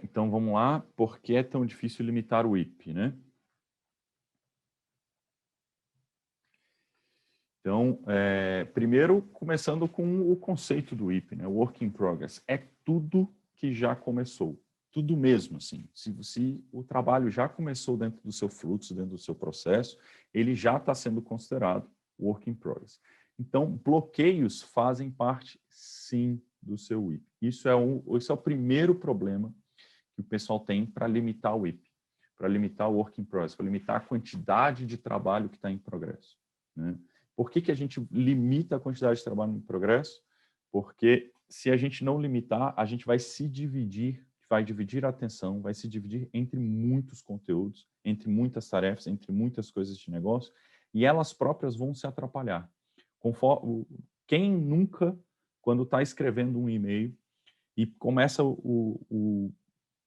Então, vamos lá. Por que é tão difícil limitar o WIP, né? Então, primeiro, começando com o conceito do WIP, né? Work in Progress. É tudo que já começou. Tudo mesmo, assim. Se o trabalho já começou dentro do seu fluxo, dentro do seu processo, ele já está sendo considerado Work in Progress. Então, bloqueios fazem parte, sim, do seu WIP. Isso é o primeiro problema que o pessoal tem para limitar o WIP, para limitar o Work in Progress, para limitar a quantidade de trabalho que está em progresso, né? Por que a gente limita a quantidade de trabalho em progresso? Porque se a gente não limitar, a gente vai dividir a atenção, vai se dividir entre muitos conteúdos, entre muitas tarefas, entre muitas coisas de negócio, e elas próprias vão se atrapalhar. Quem nunca, quando está escrevendo um e-mail e começa o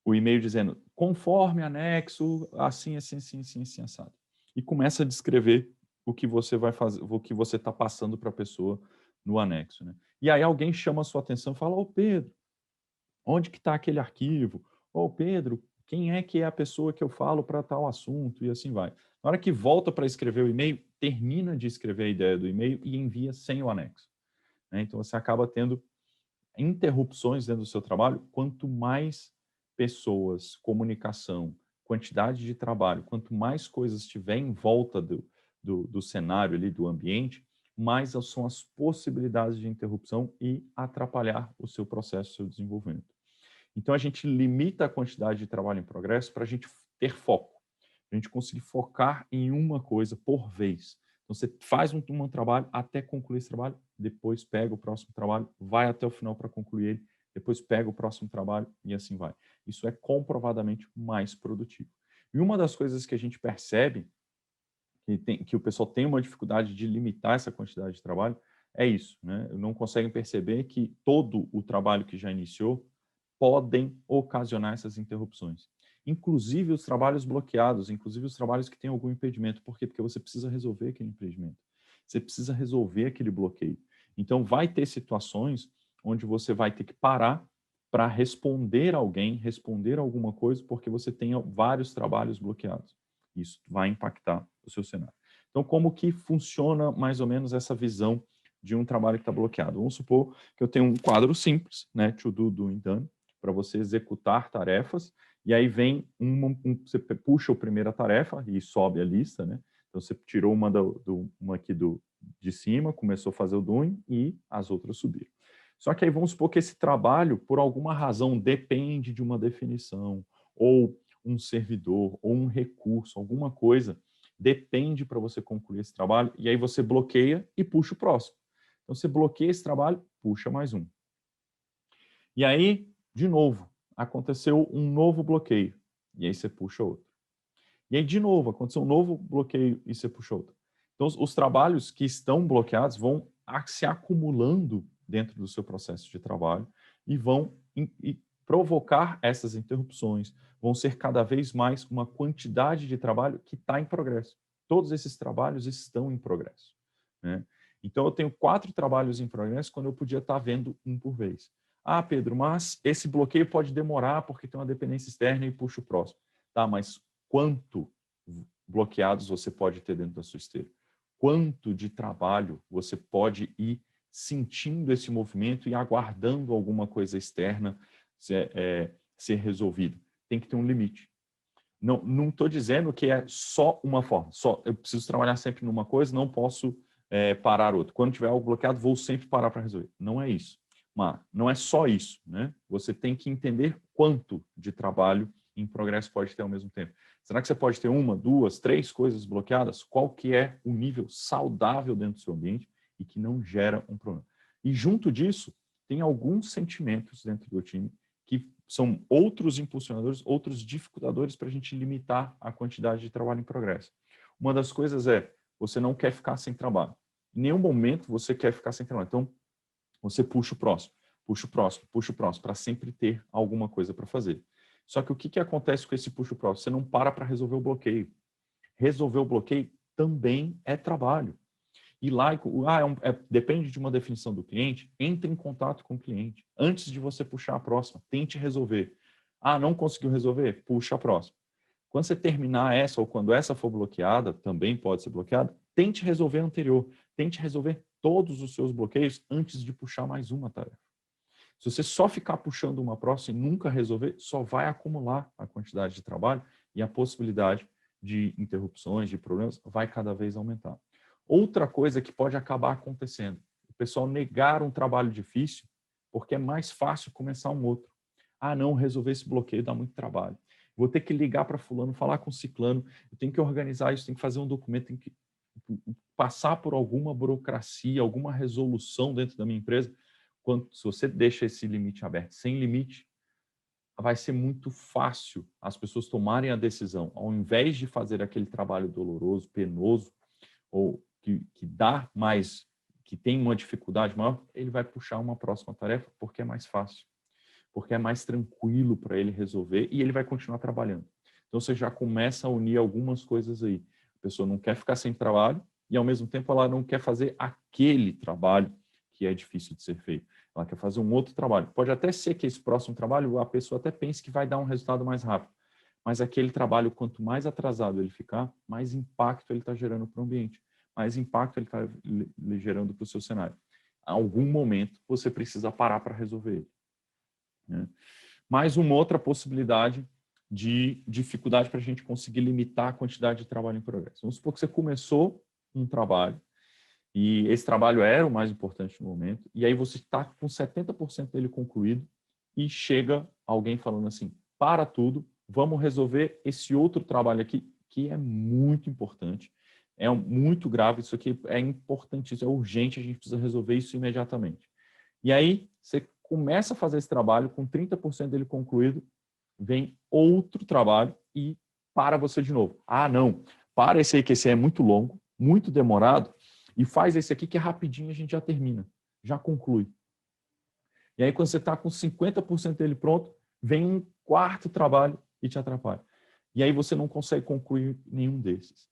e-mail dizendo conforme anexo, assim, assim, assim, assim, assim, assado. E começa a descrever o que você vai fazer, o que você está passando para a pessoa no anexo, né? E aí alguém chama a sua atenção e fala, ô Pedro, onde que está aquele arquivo? Ô Pedro, quem é que é a pessoa que eu falo para tal assunto? E assim vai. Na hora que volta para escrever o e-mail, termina de escrever a ideia do e-mail e envia sem o anexo, né? Então você acaba tendo interrupções dentro do seu trabalho. Quanto mais pessoas, comunicação, quantidade de trabalho, quanto mais coisas tiver em volta do cenário ali, do ambiente, mais são as possibilidades de interrupção e atrapalhar o seu processo, o seu desenvolvimento. Então, a gente limita a quantidade de trabalho em progresso para a gente ter foco, a gente conseguir focar em uma coisa por vez. Então, você faz um trabalho até concluir esse trabalho, depois pega o próximo trabalho, vai até o final para concluir ele, depois pega o próximo trabalho e assim vai. Isso é comprovadamente mais produtivo. E uma das coisas que a gente percebe que o pessoal tem uma dificuldade de limitar essa quantidade de trabalho é isso, né? Não conseguem perceber que todo o trabalho que já iniciou podem ocasionar essas interrupções. Inclusive os trabalhos bloqueados, inclusive os trabalhos que têm algum impedimento. Por quê? Porque você precisa resolver aquele impedimento. Você precisa resolver aquele bloqueio. Então, vai ter situações onde você vai ter que parar para responder alguém, responder alguma coisa, porque você tem vários trabalhos bloqueados. Isso vai impactar o seu cenário. Então, como que funciona mais ou menos essa visão de um trabalho que está bloqueado? Vamos supor que eu tenho um quadro simples, né, to do, doing, done, para você executar tarefas, e aí vem você puxa a primeira tarefa e sobe a lista, né? Então você tirou uma aqui de cima, começou a fazer o doing e as outras subiram. Só que aí vamos supor que esse trabalho, por alguma razão, depende de uma definição, ou um servidor, ou um recurso, alguma coisa, depende para você concluir esse trabalho, e aí você bloqueia e puxa o próximo. Então você bloqueia esse trabalho, puxa mais um. E aí, de novo, aconteceu um novo bloqueio. E aí você puxa outro. E aí, de novo, aconteceu um novo bloqueio e você puxa outro. Então, os trabalhos que estão bloqueados vão se acumulando dentro do seu processo de trabalho e vão provocar essas interrupções. Vão ser cada vez mais uma quantidade de trabalho que está em progresso. Todos esses trabalhos estão em progresso, né? Então, eu tenho 4 trabalhos em progresso quando eu podia estar vendo um por vez. Ah, Pedro, mas esse bloqueio pode demorar porque tem uma dependência externa e puxa o próximo. Tá, mas quanto bloqueados você pode ter dentro da sua esteira? Quanto de trabalho você pode ir sentindo esse movimento e aguardando alguma coisa externa ser resolvida? Tem que ter um limite. Não estou dizendo que é só uma forma. Eu preciso trabalhar sempre numa coisa, não posso parar outra. Quando tiver algo bloqueado, vou sempre parar para resolver. Não é isso. Mas não é só isso, né? Você tem que entender quanto de trabalho em progresso pode ter ao mesmo tempo. Será que você pode ter 1, 2, 3 coisas bloqueadas? Qual que é o nível saudável dentro do seu ambiente e que não gera um problema? E junto disso, tem alguns sentimentos dentro do time que são outros impulsionadores, outros dificultadores para a gente limitar a quantidade de trabalho em progresso. Uma das coisas é, você não quer ficar sem trabalho. Em nenhum momento você quer ficar sem trabalho. Então, você puxa o próximo, puxa o próximo, puxa o próximo, para sempre ter alguma coisa para fazer. Só que o que acontece com esse puxa o próximo? Você não para resolver o bloqueio. resolver o bloqueio também é trabalho. E lá, depende de uma definição do cliente, entre em contato com o cliente. Antes de você puxar a próxima, tente resolver. Não conseguiu resolver? Puxa a próxima. Quando você terminar essa, ou quando essa for bloqueada, também pode ser bloqueada, tente resolver a anterior. Tente resolver todos os seus bloqueios antes de puxar mais uma tarefa. Se você só ficar puxando uma próxima e nunca resolver, só vai acumular a quantidade de trabalho e a possibilidade de interrupções, de problemas, vai cada vez aumentar. Outra coisa que pode acabar acontecendo, o pessoal negar um trabalho difícil porque é mais fácil começar um outro. Não, resolver esse bloqueio dá muito trabalho. Vou ter que ligar para fulano, falar com ciclano, eu tenho que organizar isso, tenho que fazer um documento, tenho que passar por alguma burocracia, alguma resolução dentro da minha empresa. Se você deixa esse limite aberto sem limite, vai ser muito fácil as pessoas tomarem a decisão, ao invés de fazer aquele trabalho doloroso, penoso, ou que dá mais, que tem uma dificuldade maior, ele vai puxar uma próxima tarefa porque é mais fácil, porque é mais tranquilo para ele resolver e ele vai continuar trabalhando. Então, você já começa a unir algumas coisas aí. A pessoa não quer ficar sem trabalho e, ao mesmo tempo, ela não quer fazer aquele trabalho que é difícil de ser feito. Ela quer fazer um outro trabalho. Pode até ser que esse próximo trabalho a pessoa até pense que vai dar um resultado mais rápido, mas aquele trabalho, quanto mais atrasado ele ficar, mais impacto ele está gerando para o ambiente, mais impacto ele está gerando para o seu cenário. Em algum momento, você precisa parar para resolver ele. Né? Mais uma outra possibilidade de dificuldade para a gente conseguir limitar a quantidade de trabalho em progresso. Vamos supor que você começou um trabalho e esse trabalho era o mais importante no momento, e aí você está com 70% dele concluído e chega alguém falando assim, para tudo, vamos resolver esse outro trabalho aqui, que é muito importante, é muito grave, isso aqui é importantíssimo, é urgente, a gente precisa resolver isso imediatamente. E aí você começa a fazer esse trabalho, com 30% dele concluído, vem outro trabalho e para você de novo. Não, para esse aí, que esse aí é muito longo, muito demorado, e faz esse aqui que é rapidinho, a gente já termina, já conclui. E aí, quando você está com 50% dele pronto, vem um quarto trabalho e te atrapalha. E aí você não consegue concluir nenhum desses.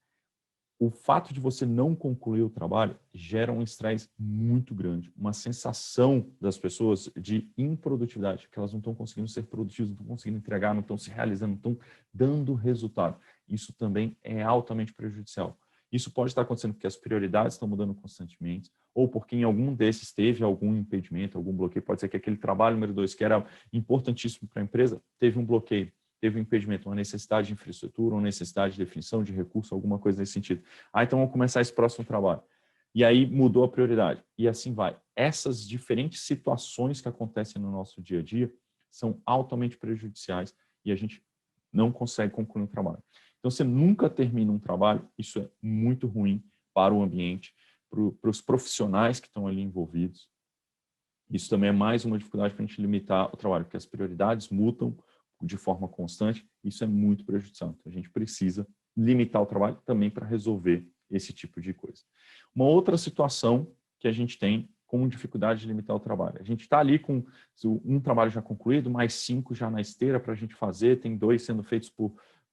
O fato de você não concluir o trabalho gera um estresse muito grande, uma sensação das pessoas de improdutividade, que elas não estão conseguindo ser produtivas, não estão conseguindo entregar, não estão se realizando, não estão dando resultado. Isso também é altamente prejudicial. Isso pode estar acontecendo porque as prioridades estão mudando constantemente, ou porque em algum desses teve algum impedimento, algum bloqueio. Pode ser que aquele trabalho número 2, que era importantíssimo para a empresa, teve um bloqueio. Teve um impedimento, uma necessidade de infraestrutura, uma necessidade de definição de recurso, alguma coisa nesse sentido. Então vamos começar esse próximo trabalho. E aí mudou a prioridade. E assim vai. Essas diferentes situações que acontecem no nosso dia a dia são altamente prejudiciais e a gente não consegue concluir um trabalho. Então, você nunca termina um trabalho, isso é muito ruim para o ambiente, para os profissionais que estão ali envolvidos. Isso também é mais uma dificuldade para a gente limitar o trabalho, porque as prioridades mudam de forma constante, isso é muito prejudicial. Então, a gente precisa limitar o trabalho também para resolver esse tipo de coisa. Uma outra situação que a gente tem com dificuldade de limitar o trabalho. A gente está ali com um trabalho já concluído, mais 5 já na esteira para a gente fazer, tem 2 sendo feitos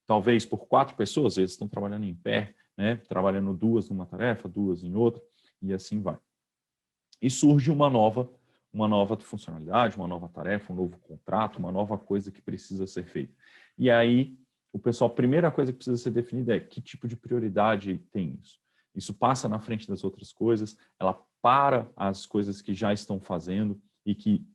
talvez por 4 pessoas, eles estão trabalhando em pé, né? Trabalhando 2 numa tarefa, 2 em outra, e assim vai. E surge uma nova funcionalidade, uma nova tarefa, um novo contrato, uma nova coisa que precisa ser feita. E aí, o pessoal, a primeira coisa que precisa ser definida é que tipo de prioridade tem isso. Isso passa na frente das outras coisas, ela para as coisas que já estão fazendo e que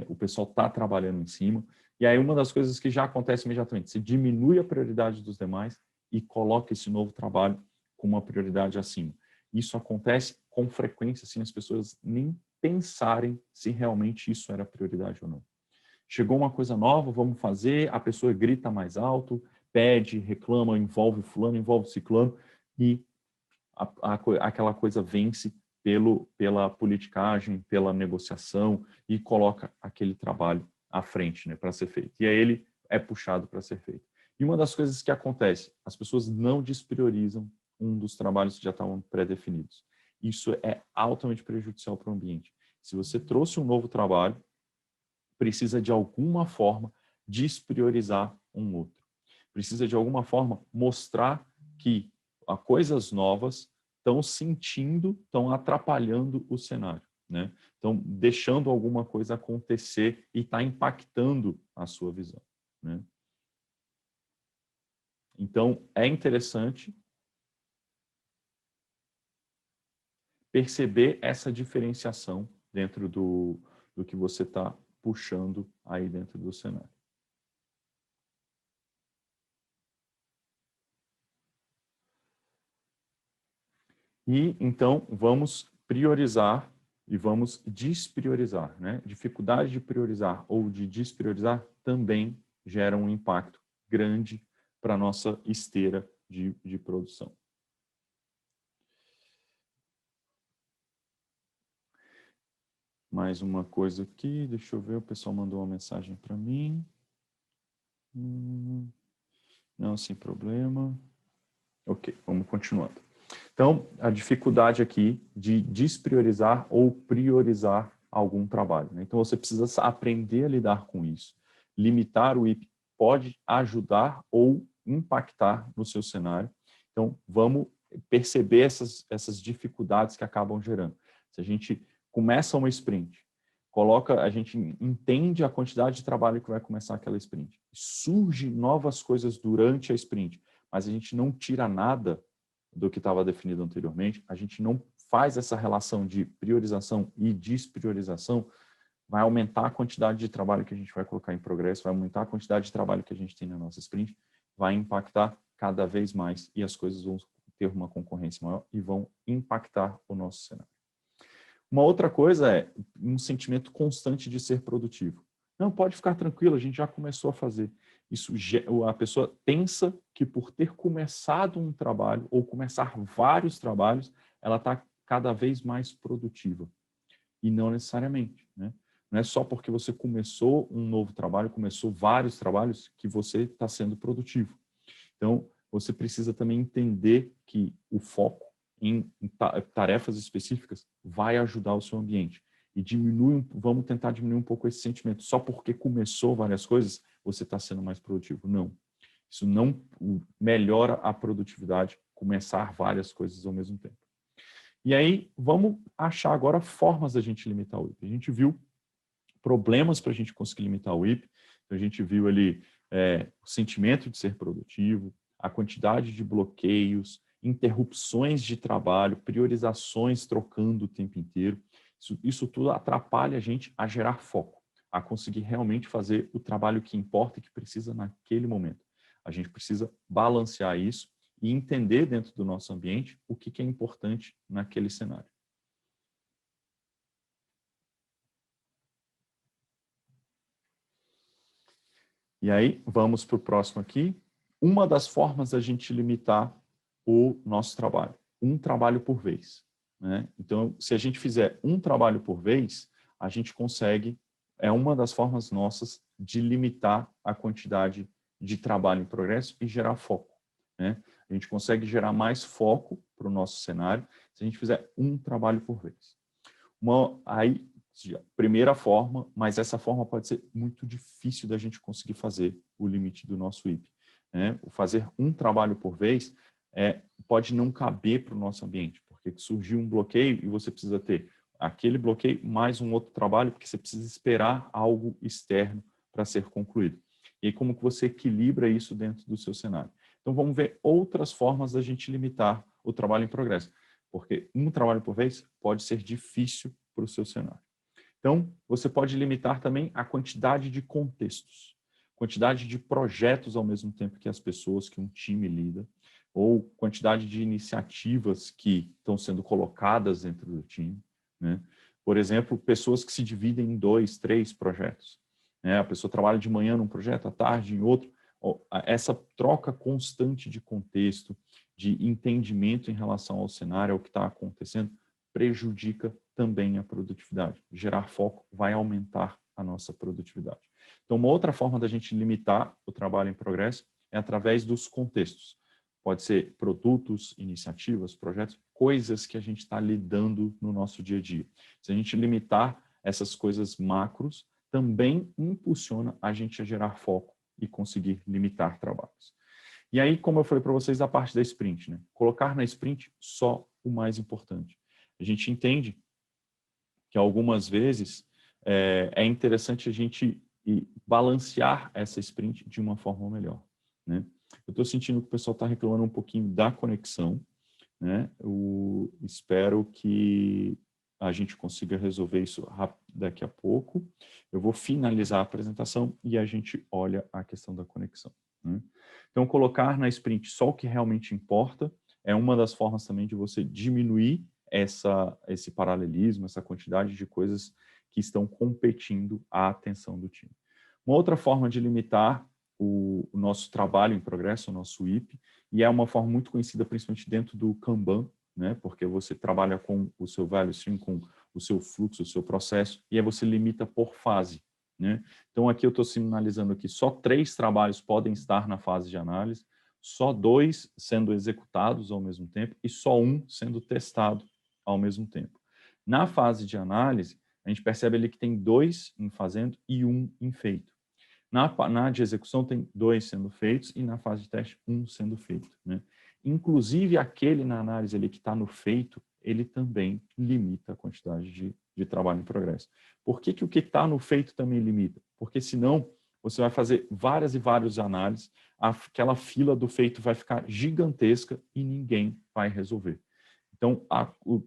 o pessoal está trabalhando em cima. E aí, uma das coisas que já acontece imediatamente, você diminui a prioridade dos demais e coloca esse novo trabalho com uma prioridade acima. Isso acontece com frequência, assim, as pessoas nem pensarem se realmente isso era prioridade ou não. Chegou uma coisa nova, vamos fazer, a pessoa grita mais alto, pede, reclama, envolve fulano, envolve ciclano, e aquela coisa vence pela politicagem, pela negociação, e coloca aquele trabalho à frente, né, para ser feito. E aí ele é puxado para ser feito. E uma das coisas que acontece, as pessoas não despriorizam um dos trabalhos que já estavam pré-definidos. Isso é altamente prejudicial para o ambiente. Se você trouxe um novo trabalho, precisa de alguma forma despriorizar um outro. Precisa de alguma forma mostrar que coisas novas estão sentindo, estão atrapalhando o cenário, né? Estão deixando alguma coisa acontecer e está impactando a sua visão, né? Então, é interessante perceber essa diferenciação dentro do que você está puxando aí dentro do cenário. E, então, vamos priorizar e vamos despriorizar, né? Dificuldade de priorizar ou de despriorizar também gera um impacto grande para a nossa esteira de produção. Mais uma coisa aqui, deixa eu ver, o pessoal mandou uma mensagem para mim. Não, sem problema. Ok, vamos continuando. Então, a dificuldade aqui de despriorizar ou priorizar algum trabalho, né? Então, você precisa aprender a lidar com isso. Limitar o IP pode ajudar ou impactar no seu cenário. Então, vamos perceber essas dificuldades que acabam gerando. Se a gente começa uma sprint, a gente entende a quantidade de trabalho que vai começar aquela sprint. Surgem novas coisas durante a sprint, mas a gente não tira nada do que estava definido anteriormente, a gente não faz essa relação de priorização e despriorização, vai aumentar a quantidade de trabalho que a gente vai colocar em progresso, vai aumentar a quantidade de trabalho que a gente tem na nossa sprint, vai impactar cada vez mais e as coisas vão ter uma concorrência maior e vão impactar o nosso cenário. Uma outra coisa é um sentimento constante de ser produtivo. Não, pode ficar tranquilo, a gente já começou a fazer. Isso, a pessoa pensa que por ter começado um trabalho ou começar vários trabalhos, ela está cada vez mais produtiva. E não necessariamente, né? Não é só porque você começou um novo trabalho, começou vários trabalhos, que você está sendo produtivo. Então, você precisa também entender que o foco em tarefas específicas vai ajudar o seu ambiente. E vamos tentar diminuir um pouco esse sentimento. Só porque começou várias coisas, você está sendo mais produtivo. Não. Isso não melhora a produtividade, começar várias coisas ao mesmo tempo. E aí, vamos achar agora formas da gente limitar o IP. A gente viu problemas para a gente conseguir limitar o IP. Então, a gente viu ali o sentimento de ser produtivo, a quantidade de bloqueios, interrupções de trabalho, priorizações trocando o tempo inteiro. Isso tudo atrapalha a gente a gerar foco, a conseguir realmente fazer o trabalho que importa e que precisa naquele momento. A gente precisa balancear isso e entender dentro do nosso ambiente o que é importante naquele cenário. E aí, vamos para o próximo aqui. Uma das formas da gente limitar o nosso trabalho. Um trabalho por vez, né? Então, se a gente fizer um trabalho por vez, a gente consegue, é uma das formas nossas de limitar a quantidade de trabalho em progresso e gerar foco, né? A gente consegue gerar mais foco para o nosso cenário se a gente fizer um trabalho por vez. Aí, primeira forma, mas essa forma pode ser muito difícil da gente conseguir fazer o limite do nosso IP, né? O fazer um trabalho por vez pode não caber para o nosso ambiente, porque surgiu um bloqueio e você precisa ter aquele bloqueio mais um outro trabalho, porque você precisa esperar algo externo para ser concluído. E aí, como que você equilibra isso dentro do seu cenário? Então, vamos ver outras formas da gente limitar o trabalho em progresso, porque um trabalho por vez pode ser difícil para o seu cenário. Então, você pode limitar também a quantidade de contextos, quantidade de projetos ao mesmo tempo que as pessoas, que um time lida, ou quantidade de iniciativas que estão sendo colocadas dentro do time, né? Por exemplo, pessoas que se dividem em 2, 3 projetos, né? A pessoa trabalha de manhã num projeto, à tarde em outro. Essa troca constante de contexto, de entendimento em relação ao cenário, ao que está acontecendo, prejudica também a produtividade. Gerar foco vai aumentar a nossa produtividade. Então, uma outra forma da gente limitar o trabalho em progresso é através dos contextos. Pode ser produtos, iniciativas, projetos, coisas que a gente está lidando no nosso dia a dia. Se a gente limitar essas coisas macros, também impulsiona a gente a gerar foco e conseguir limitar trabalhos. E aí, como eu falei para vocês, a parte da sprint, né? Colocar na sprint só o mais importante. A gente entende que algumas vezes é interessante a gente balancear essa sprint de uma forma melhor, né? Eu estou sentindo que o pessoal está reclamando um pouquinho da conexão, né? Eu espero que a gente consiga resolver isso daqui a pouco. Eu vou finalizar a apresentação e a gente olha a questão da conexão, né? Então, colocar na sprint só o que realmente importa é uma das formas também de você diminuir esse paralelismo, essa quantidade de coisas que estão competindo a atenção do time. Uma outra forma de limitar o nosso trabalho em progresso, o nosso WIP, e é uma forma muito conhecida principalmente dentro do Kanban, né? Porque você trabalha com o seu value stream, com o seu fluxo, o seu processo, e aí você limita por fase, né? Então aqui eu estou sinalizando que só 3 trabalhos podem estar na fase de análise, só 2 sendo executados ao mesmo tempo e só 1 sendo testado ao mesmo tempo. Na fase de análise, a gente percebe ali que tem 2 em fazendo e 1 em feito. Na de execução tem 2 sendo feitos e na fase de teste 1 sendo feito, né? Inclusive aquele na análise ali que está no feito, ele também limita a quantidade de trabalho em progresso. Por que o que está no feito também limita? Porque senão você vai fazer várias e várias análises, aquela fila do feito vai ficar gigantesca e ninguém vai resolver. Então,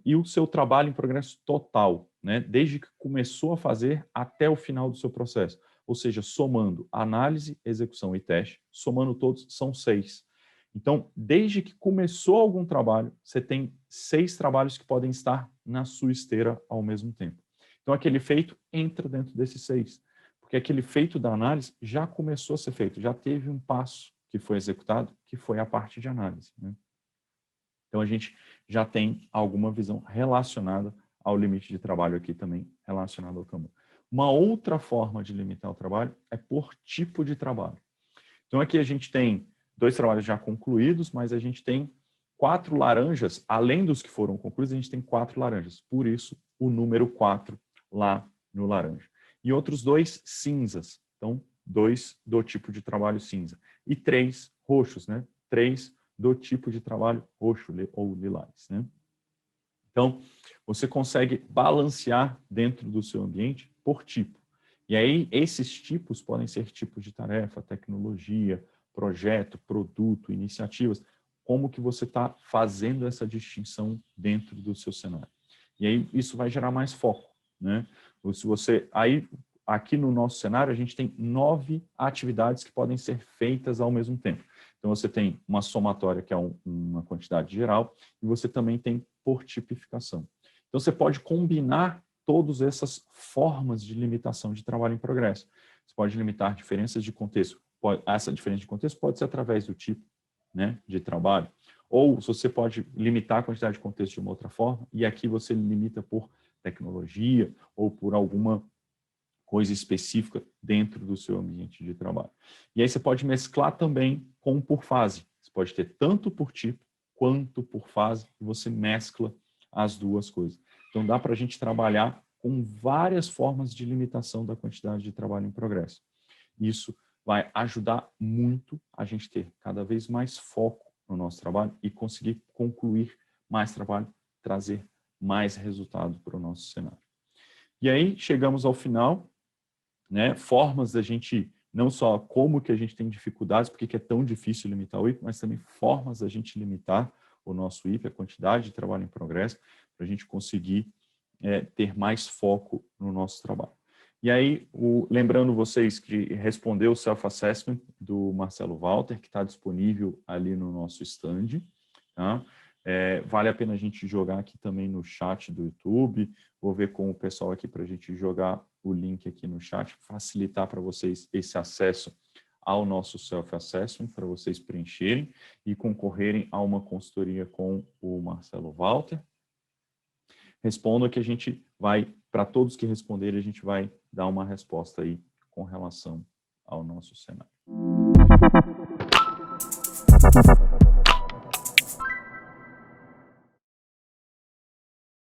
e o seu trabalho em progresso total, né? Desde que começou a fazer até o final do seu processo. Ou seja, somando análise, execução e teste, somando todos, são 6. Então, desde que começou algum trabalho, você tem 6 trabalhos que podem estar na sua esteira ao mesmo tempo. Então, aquele feito entra dentro desses 6. Porque aquele feito da análise já começou a ser feito, já teve um passo que foi executado, que foi a parte de análise, né? Então, a gente já tem alguma visão relacionada ao limite de trabalho aqui também, relacionado ao Kanban. Uma outra forma de limitar o trabalho é por tipo de trabalho. Então, aqui a gente tem 2 trabalhos já concluídos, mas a gente tem 4 laranjas, além dos que foram concluídos, a gente tem 4 laranjas. Por isso, o número 4 lá no laranja. E outros 2 cinzas. Então, 2 do tipo de trabalho cinza. E 3 roxos, né? 3 do tipo de trabalho roxo ou lilás, né? Então, você consegue balancear dentro do seu ambiente por tipo. E aí, esses tipos podem ser tipos de tarefa, tecnologia, projeto, produto, iniciativas. Como que você está fazendo essa distinção dentro do seu cenário? E aí, isso vai gerar mais foco, né? Se você, aí, aqui no nosso cenário, a gente tem 9 atividades que podem ser feitas ao mesmo tempo. Então, você tem uma somatória, que é uma quantidade geral, e você também tem por tipificação. Então, você pode combinar todas essas formas de limitação de trabalho em progresso. Você pode limitar diferenças de contexto. Essa diferença de contexto pode ser através do tipo, né, de trabalho. Ou você pode limitar a quantidade de contexto de uma outra forma, e aqui você limita por tecnologia ou por alguma coisa específica dentro do seu ambiente de trabalho. E aí você pode mesclar também com por fase. Você pode ter tanto por tipo quanto por fase, e você mescla as duas coisas. Então dá para a gente trabalhar com várias formas de limitação da quantidade de trabalho em progresso. Isso vai ajudar muito a gente ter cada vez mais foco no nosso trabalho e conseguir concluir mais trabalho, trazer mais resultado para o nosso cenário. E aí chegamos ao final, né? Formas da gente, não só como que a gente tem dificuldades, porque que é tão difícil limitar o WIP, mas também formas da gente limitar o nosso WIP, a quantidade de trabalho em progresso, para a gente conseguir ter mais foco no nosso trabalho. E aí, lembrando vocês que respondeu o self-assessment do Marcelo Walter, que está disponível ali no nosso stand, tá? Vale a pena a gente jogar aqui também no chat do YouTube. Vou ver com o pessoal aqui para a gente jogar o link aqui no chat, facilitar para vocês esse acesso ao nosso self-assessment, para vocês preencherem e concorrerem a uma consultoria com o Marcelo Walter. Respondam que a gente vai, para todos que responderem, a gente vai dar uma resposta aí com relação ao nosso cenário.